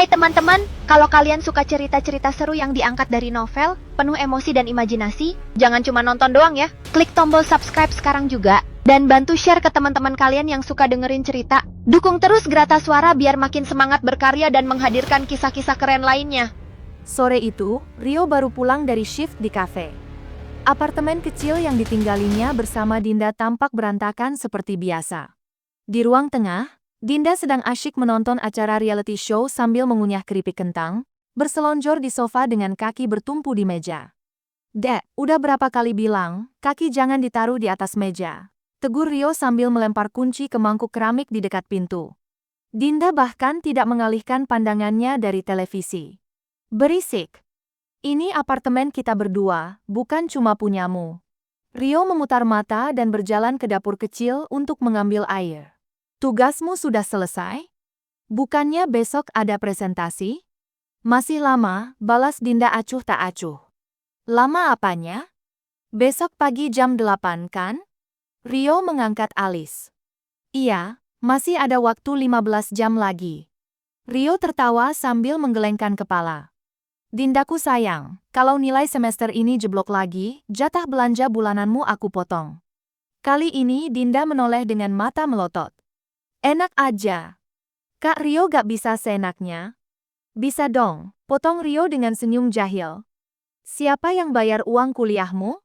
Hai teman-teman, kalau kalian suka cerita-cerita seru yang diangkat dari novel, penuh emosi dan imajinasi, jangan cuma nonton doang ya. Klik tombol subscribe sekarang juga, dan bantu share ke teman-teman kalian yang suka dengerin cerita. Dukung terus Grata Suara biar makin semangat berkarya dan menghadirkan kisah-kisah keren lainnya. Sore itu, Rio baru pulang dari shift di kafe. Apartemen kecil yang ditinggalinya bersama Dinda tampak berantakan seperti biasa. Di ruang tengah, Dinda sedang asyik menonton acara reality show sambil mengunyah keripik kentang, berselonjor di sofa dengan kaki bertumpu di meja. "Dek, udah berapa kali bilang, kaki jangan ditaruh di atas meja," tegur Rio sambil melempar kunci ke mangkuk keramik di dekat pintu. Dinda bahkan tidak mengalihkan pandangannya dari televisi. "Berisik. Ini apartemen kita berdua, bukan cuma punyamu." Rio memutar mata dan berjalan ke dapur kecil untuk mengambil air. "Tugasmu sudah selesai? Bukannya besok ada presentasi?" "Masih lama," balas Dinda acuh tak acuh. "Lama apanya? Besok pagi jam 8 kan?" Rio mengangkat alis. "Iya, masih ada waktu 15 jam lagi." Rio tertawa sambil menggelengkan kepala. "Dindaku sayang, kalau nilai semester ini jeblok lagi, jatah belanja bulananmu aku potong." Kali ini Dinda menoleh dengan mata melotot. "Enak aja. Kak Rio gak bisa seenaknya?" "Bisa dong," potong Rio dengan senyum jahil. "Siapa yang bayar uang kuliahmu?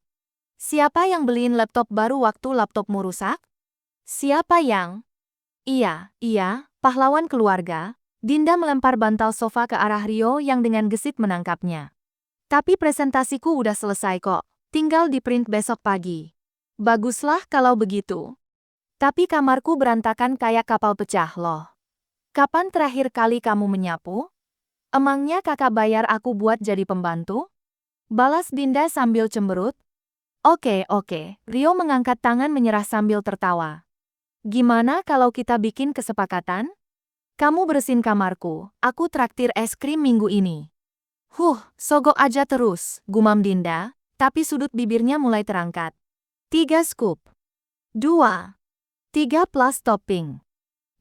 Siapa yang beliin laptop baru waktu laptopmu rusak? Siapa yang..." Iya, pahlawan keluarga." Dinda melempar bantal sofa ke arah Rio yang dengan gesit menangkapnya. "Tapi presentasiku udah selesai kok, tinggal di print besok pagi." "Baguslah kalau begitu. Tapi kamarku berantakan kayak kapal pecah loh." "Kapan terakhir kali kamu menyapu? Emangnya kakak bayar aku buat jadi pembantu?" balas Dinda sambil cemberut. Oke, Rio mengangkat tangan menyerah sambil tertawa. "Gimana kalau kita bikin kesepakatan? Kamu bersihin kamarku, aku traktir es krim minggu ini." Sogok aja terus," gumam Dinda, tapi sudut bibirnya mulai terangkat. 3 scoop. 2. 3 plus topping.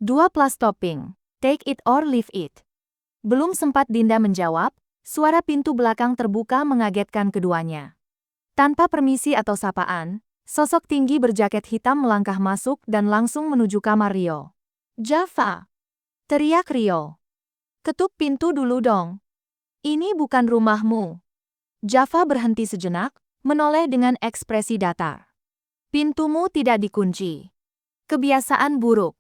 2 plus topping. Take it or leave it." Belum sempat Dinda menjawab, suara pintu belakang terbuka mengagetkan keduanya. Tanpa permisi atau sapaan, sosok tinggi berjaket hitam melangkah masuk dan langsung menuju kamar Rio. "Java!" teriak Rio. "Ketuk pintu dulu dong. Ini bukan rumahmu." Java berhenti sejenak, menoleh dengan ekspresi datar. "Pintumu tidak dikunci. Kebiasaan buruk."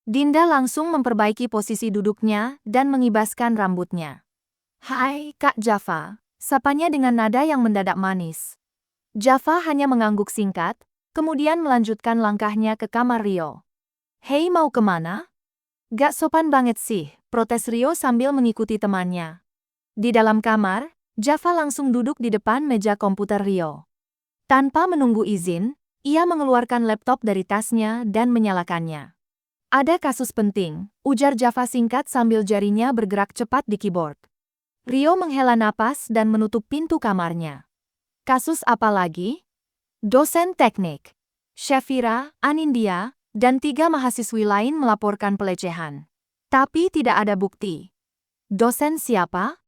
Dinda langsung memperbaiki posisi duduknya dan mengibaskan rambutnya. "Hai, Kak Java," sapanya dengan nada yang mendadak manis. Java hanya mengangguk singkat, kemudian melanjutkan langkahnya ke kamar Rio. "Hei, mau kemana?" "Gak sopan banget sih," protes Rio sambil mengikuti temannya. Di dalam kamar, Java langsung duduk di depan meja komputer Rio. Tanpa menunggu izin, ia mengeluarkan laptop dari tasnya dan menyalakannya. "Ada kasus penting," ujar Java singkat sambil jarinya bergerak cepat di keyboard. Rio menghela napas dan menutup pintu kamarnya. "Kasus apa lagi?" "Dosen teknik, Shafira, Anindya, dan 3 mahasiswi lain melaporkan pelecehan. Tapi tidak ada bukti." "Dosen siapa?"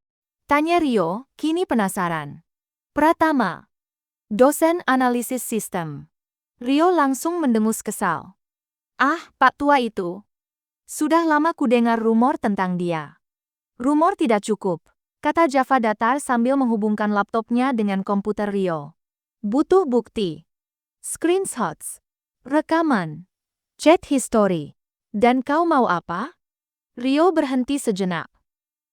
tanya Rio, kini penasaran. "Pratama, dosen analisis sistem." Rio langsung mendengus kesal. "Ah, Pak Tua itu. Sudah lama kudengar rumor tentang dia." "Rumor tidak cukup," kata Java datar sambil menghubungkan laptopnya dengan komputer Rio. "Butuh bukti. Screenshots, rekaman, chat history. Dan kau mau apa?" Rio berhenti sejenak.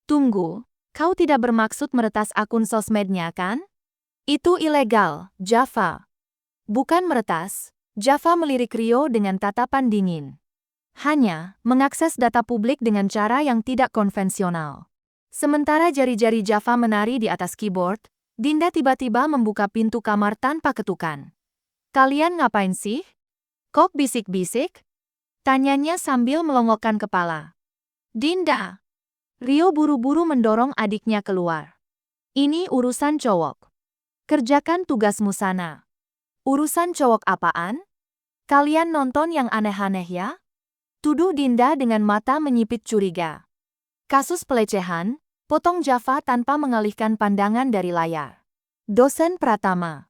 "Tunggu, kau tidak bermaksud meretas akun sosmednya kan?" "Itu ilegal, Java." "Bukan meretas," Java melirik Rio dengan tatapan dingin. "Hanya mengakses data publik dengan cara yang tidak konvensional." Sementara jari-jari Java menari di atas keyboard, Dinda tiba-tiba membuka pintu kamar tanpa ketukan. "Kalian ngapain sih? Kok bisik-bisik?" tanyanya sambil melongokkan kepala. "Dinda!" Rio buru-buru mendorong adiknya keluar. "Ini urusan cowok. Kerjakan tugasmu sana." "Urusan cowok apaan? Kalian nonton yang aneh-aneh ya?" tuduh Dinda dengan mata menyipit curiga. Kasus pelecehan, potong Java tanpa mengalihkan pandangan dari layar. Dosen Pratama.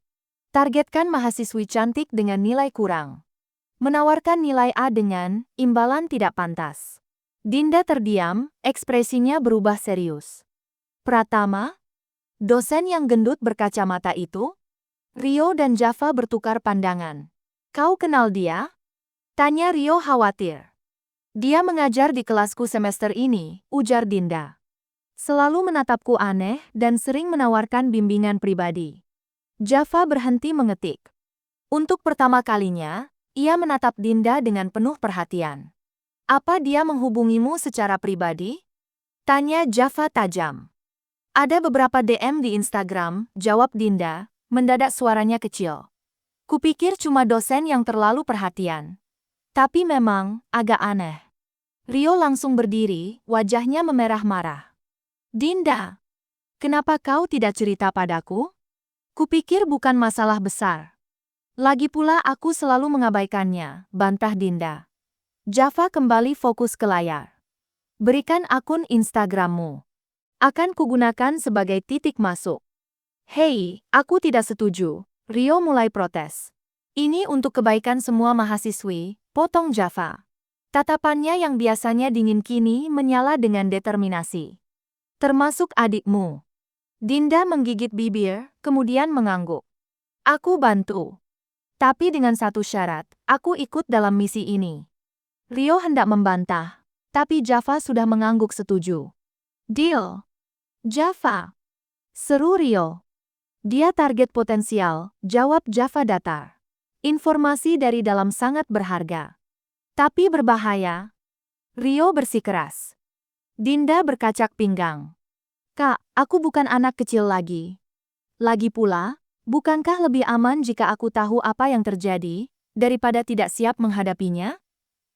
Targetkan mahasiswi cantik dengan nilai kurang. Menawarkan nilai A dengan imbalan tidak pantas. Dinda terdiam, ekspresinya berubah serius. Pratama? Dosen yang gendut berkacamata itu? Rio dan Java bertukar pandangan. Kau kenal dia? Tanya Rio khawatir. Dia mengajar di kelasku semester ini, ujar Dinda. Selalu menatapku aneh dan sering menawarkan bimbingan pribadi. Java berhenti mengetik. Untuk pertama kalinya, ia menatap Dinda dengan penuh perhatian. Apa dia menghubungimu secara pribadi? Tanya Java tajam. Ada beberapa DM di Instagram, jawab Dinda, mendadak suaranya kecil. Kupikir cuma dosen yang terlalu perhatian. Tapi memang, agak aneh. Rio langsung berdiri, wajahnya memerah marah. Dinda, kenapa kau tidak cerita padaku? Kupikir bukan masalah besar. Lagi pula aku selalu mengabaikannya, bantah Dinda. Java kembali fokus ke layar. Berikan akun Instagrammu. Akan kugunakan sebagai titik masuk. Hei, aku tidak setuju. Rio mulai protes. Ini untuk kebaikan semua mahasiswi, potong Java. Tatapannya yang biasanya dingin kini menyala dengan determinasi. Termasuk adikmu. Dinda menggigit bibir, kemudian mengangguk. Aku bantu. Tapi dengan satu syarat, aku ikut dalam misi ini. Rio hendak membantah, tapi Java sudah mengangguk setuju. Deal. Java. Seru Rio. Dia target potensial, jawab Java datar. Informasi dari dalam sangat berharga. Tapi berbahaya. Rio bersikeras. Dinda berkacak pinggang. Kak, aku bukan anak kecil lagi. Lagi pula, bukankah lebih aman jika aku tahu apa yang terjadi, daripada tidak siap menghadapinya?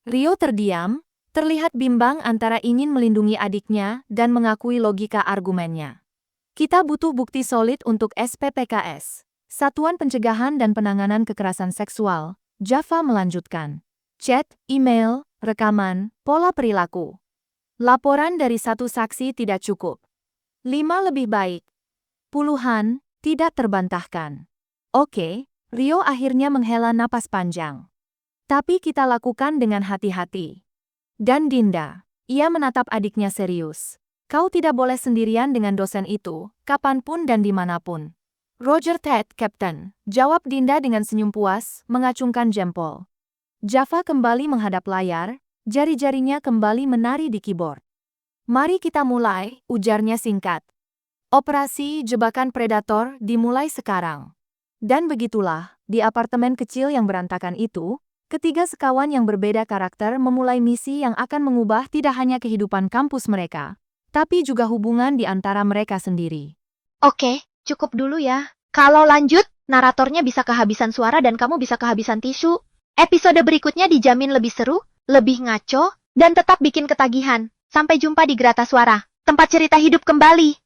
Rio terdiam, terlihat bimbang antara ingin melindungi adiknya dan mengakui logika argumennya. Kita butuh bukti solid untuk SPPKS. Satuan Pencegahan dan Penanganan Kekerasan Seksual, Java melanjutkan. Chat, email, rekaman, pola perilaku. Laporan dari satu saksi tidak cukup. 5 lebih baik. Puluhan, tidak terbantahkan. Oke, Rio akhirnya menghela napas panjang. Tapi kita lakukan dengan hati-hati. Dan Dinda, ia menatap adiknya serius. Kau tidak boleh sendirian dengan dosen itu, kapanpun dan dimanapun. Roger Ted, Captain, jawab Dinda dengan senyum puas, mengacungkan jempol. Java kembali menghadap layar, jari-jarinya kembali menari di keyboard. Mari kita mulai, ujarnya singkat. Operasi jebakan predator dimulai sekarang. Dan begitulah, di apartemen kecil yang berantakan itu, ketiga sekawan yang berbeda karakter memulai misi yang akan mengubah tidak hanya kehidupan kampus mereka, tapi juga hubungan di antara mereka sendiri. Oke, cukup dulu ya. Kalau lanjut, naratornya bisa kehabisan suara dan kamu bisa kehabisan tisu. Episode berikutnya dijamin lebih seru, lebih ngaco, dan tetap bikin ketagihan. Sampai jumpa di Grata Suara, tempat cerita hidup kembali.